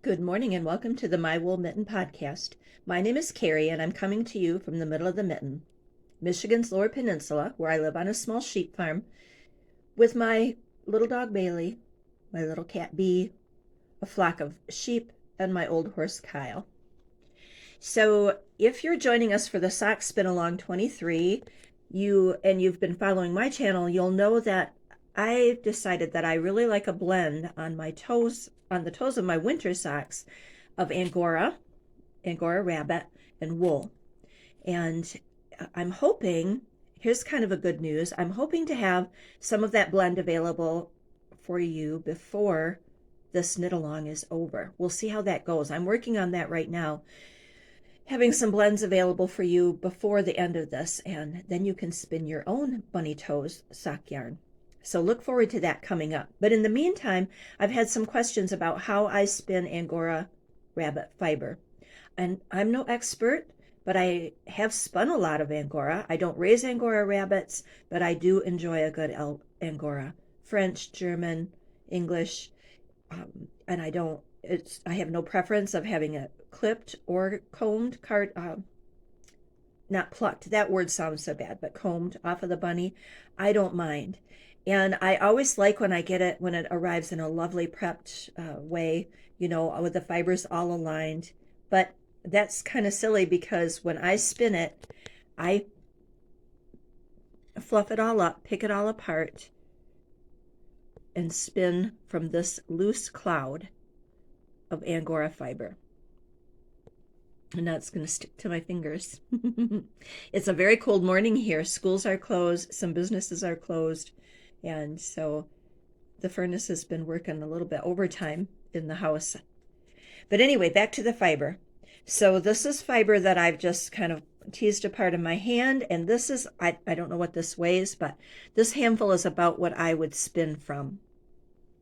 Good morning and welcome to the My Wool Mitten podcast. My name is Carrie and I'm coming to you from the middle of the mitten, Michigan's Lower Peninsula, where I live on a small sheep farm with my little dog Bailey, my little cat Bee, a flock of sheep, and my old horse Kyle. So if you're joining us for the Sock Spinalong 23, you've been following my channel, you'll know that I decided that I really like a blend on my toes, on the toes of my winter socks, of Angora rabbit, and wool. And I'm hoping, here's kind of a good news, I'm hoping to have some of that blend available for you before this knit along is over. We'll see how that goes. I'm working on that right now, having some blends available for you before the end of this, and then you can spin your own bunny toes sock yarn. So look forward to that coming up. But in the meantime, I've had some questions about how I spin Angora rabbit fiber. And I'm no expert, but I have spun a lot of Angora. I don't raise Angora rabbits, but I do enjoy a good Angora. French, German, English, and I have no preference of having it clipped or combed, not plucked. That word sounds so bad, but combed off of the bunny. I don't mind. And I always like when I get it, when it arrives in a lovely prepped way, with the fibers all aligned. But that's kind of silly because when I spin it, I fluff it all up, pick it all apart, and spin from this loose cloud of Angora fiber. And now it's going to stick to my fingers. It's a very cold morning here. Schools are closed. Some businesses are closed. And so the furnace has been working a little bit overtime in the house. But anyway, back to the fiber. So this is fiber that I've just kind of teased apart in my hand. And this is, I don't know what this weighs, but this handful is about what I would spin from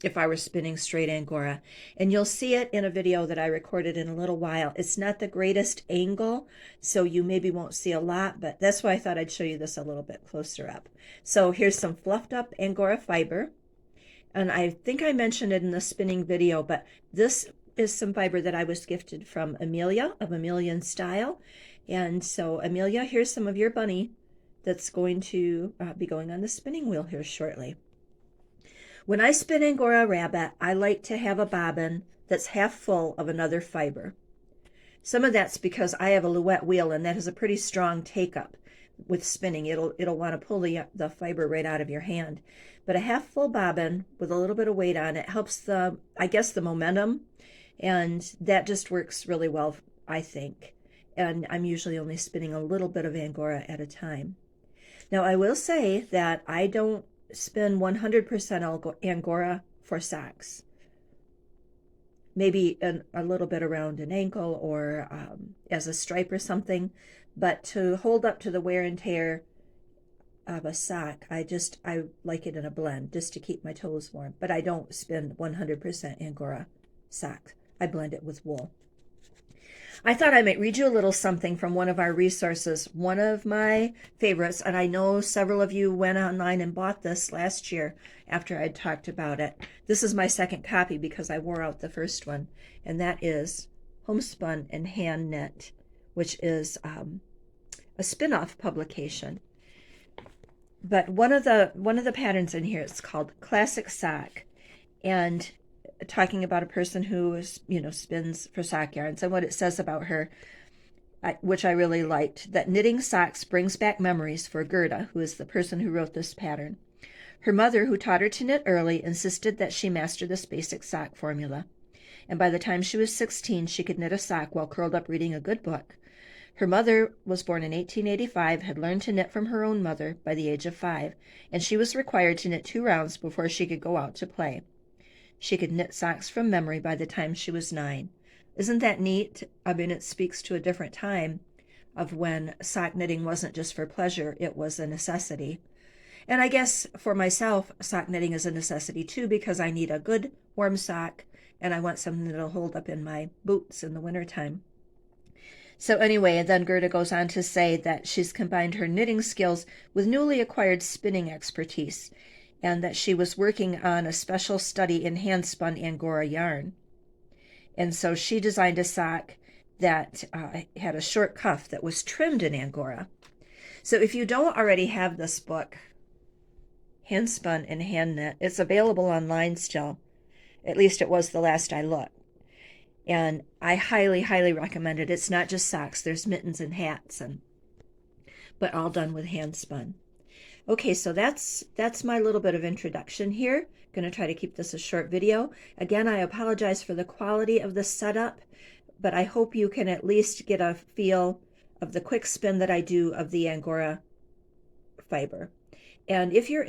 if I were spinning straight Angora. And you'll see it in a video that I recorded in a little while. It's not the greatest angle, so you maybe won't see a lot, but that's why I thought I'd show you this a little bit closer up. So here's some fluffed up Angora fiber. And I think I mentioned it in the spinning video, but this is some fiber that I was gifted from Amelia of Amelian Style. And so Amelia, here's some of your bunny that's going to be going on the spinning wheel here shortly. When I spin Angora rabbit, I like to have a bobbin that's half full of another fiber. Some of that's because I have a Louette wheel, and that has a pretty strong take-up with spinning. It'll want to pull the fiber right out of your hand. But a half full bobbin with a little bit of weight on it helps the momentum, and that just works really well, I think. And I'm usually only spinning a little bit of Angora at a time. Now, I will say that I don't spin 100% Angora for socks. Maybe a little bit around an ankle or as a stripe or something, but to hold up to the wear and tear of a sock, I like it in a blend just to keep my toes warm. But I don't spin 100% Angora sock. I blend it with wool. I thought I might read you a little something from one of our resources, one of my favorites, and I know several of you went online and bought this last year after I'd talked about it. This is my second copy because I wore out the first one, and that is Homespun Handknit, which is a spin-off publication. But one of the patterns in here is called Classic Sock, and talking about a person who spins for sock yarns, and what it says about her, which I really liked, that knitting socks brings back memories for Gerda, who is the person who wrote this pattern. Her mother, who taught her to knit early, insisted that she master this basic sock formula, and by the time she was 16, she could knit a sock while curled up reading a good book. Her mother was born in 1885, had learned to knit from her own mother by the age of 5, and she was required to knit 2 rounds before she could go out to play. She could knit socks from memory by the time she was 9. Isn't that neat? I mean, it speaks to a different time of when sock knitting wasn't just for pleasure, it was a necessity. And I guess for myself, sock knitting is a necessity too, because I need a good warm sock and I want something that'll hold up in my boots in the wintertime. So anyway, then Gerda goes on to say that she's combined her knitting skills with newly acquired spinning expertise, and that she was working on a special study in hand-spun Angora yarn. And so she designed a sock that had a short cuff that was trimmed in Angora. So if you don't already have this book, Handspun and Handknit, it's available online still. At least it was the last I looked. And I highly, highly recommend it. It's not just socks. There's mittens and hats, but all done with hand spun. Okay, so that's my little bit of introduction here. I'm going to try to keep this a short video. Again, I apologize for the quality of the setup, but I hope you can at least get a feel of the quick spin that I do of the Angora fiber. And if you're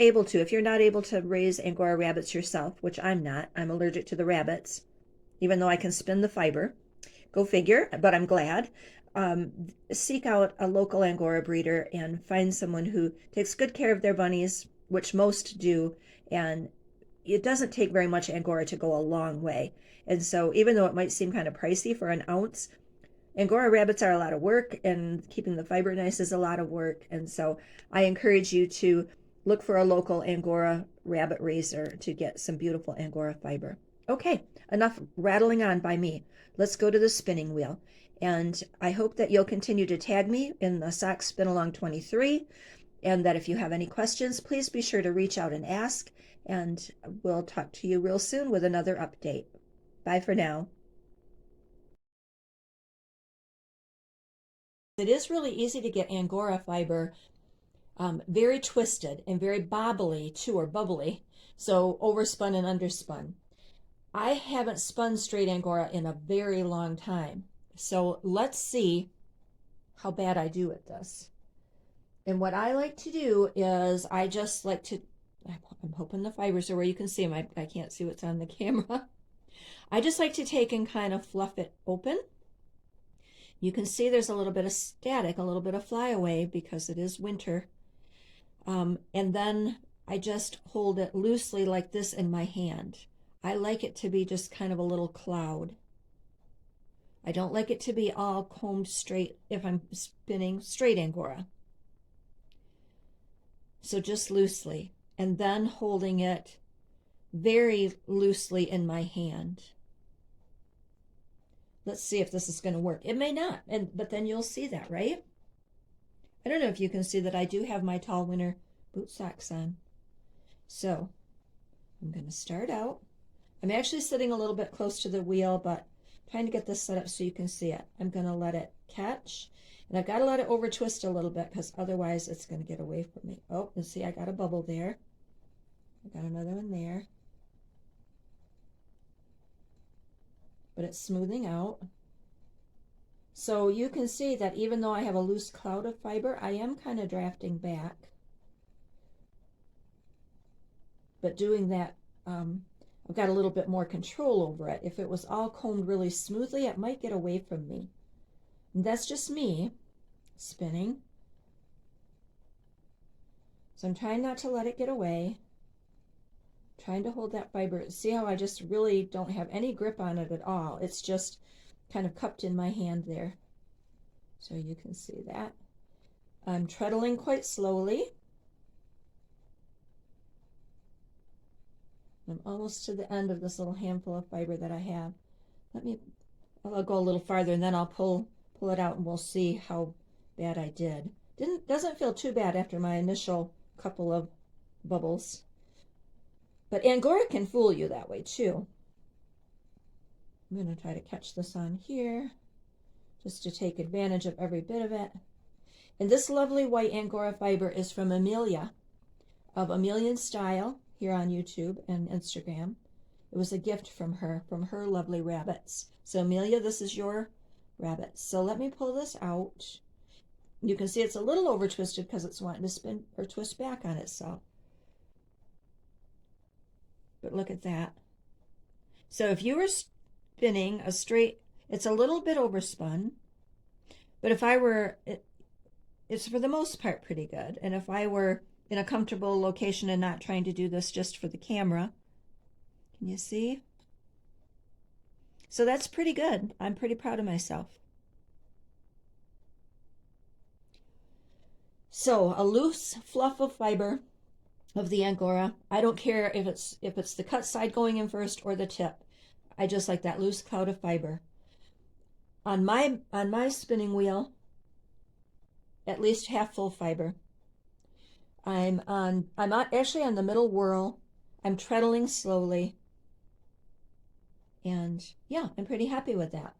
not able to raise Angora rabbits yourself, which I'm not, I'm allergic to the rabbits, even though I can spin the fiber, go figure, but I'm glad. Seek out a local Angora breeder and find someone who takes good care of their bunnies, which most do, and it doesn't take very much Angora to go a long way. And so even though it might seem kind of pricey for an ounce, Angora rabbits are a lot of work, and keeping the fiber nice is a lot of work. And so I encourage you to look for a local Angora rabbit raiser to get some beautiful Angora fiber. Okay, enough rattling on by me. Let's go to the spinning wheel. And I hope that you'll continue to tag me in the Sock Spinalong 23, and that if you have any questions, please be sure to reach out and ask, and we'll talk to you real soon with another update. Bye for now. It is really easy to get Angora fiber very twisted and very bobbly too, or bubbly, so overspun and underspun. I haven't spun straight Angora in a very long time, so let's see how bad I do at this. And what I like to do is I just like to, I'm hoping the fibers are where you can see them. I can't see what's on the camera. I just like to take and kind of fluff it open. You can see there's a little bit of static, a little bit of flyaway because it is winter. And then I just hold it loosely like this in my hand. I like it to be just kind of a little cloud. I don't like it to be all combed straight if I'm spinning straight Angora. So just loosely, and then holding it very loosely in my hand. Let's see if this is going to work. It may not, but then you'll see that, right? I don't know if you can see that I do have my tall winter boot socks on. So I'm going to start out. I'm actually sitting a little bit close to the wheel, but I'm trying to get this set up so you can see it. I'm going to let it catch, and I've got to let it over twist a little bit because otherwise it's going to get away from me. Oh, and see, I got a bubble there. I got another one there. But it's smoothing out. So you can see that even though I have a loose cloud of fiber, I am kind of drafting back. But doing that, I've got a little bit more control over it. If it was all combed really smoothly, it might get away from me. And that's just me spinning. So I'm trying not to let it get away. Trying to hold that fiber. See how I just really don't have any grip on it at all. It's just kind of cupped in my hand there. So you can see that. I'm treadling quite slowly. I'm almost to the end of this little handful of fiber that I have. I'll go a little farther and then I'll pull it out and we'll see how bad I did. Doesn't feel too bad after my initial couple of bubbles. But Angora can fool you that way too. I'm going to try to catch this on here just to take advantage of every bit of it. And this lovely white Angora fiber is from Amelia of Amelia Style here on YouTube and Instagram. It was a gift from her lovely rabbits. So Amelia, this is your rabbit. So let me pull this out. You can see it's a little over twisted because it's wanting to spin or twist back on itself. But look at that. So if you were spinning a straight, it's a little bit overspun, but if I were, it's for the most part pretty good. And if I were in a comfortable location and not trying to do this just for the camera, can you see? So that's pretty good. I'm pretty proud of myself. So a loose fluff of fiber of the Angora. I don't care if it's the cut side going in first or the tip. I just like that loose cloud of fiber. On my spinning wheel, at least half full fiber. Actually on the middle whirl. I'm treadling slowly. And yeah, I'm pretty happy with that.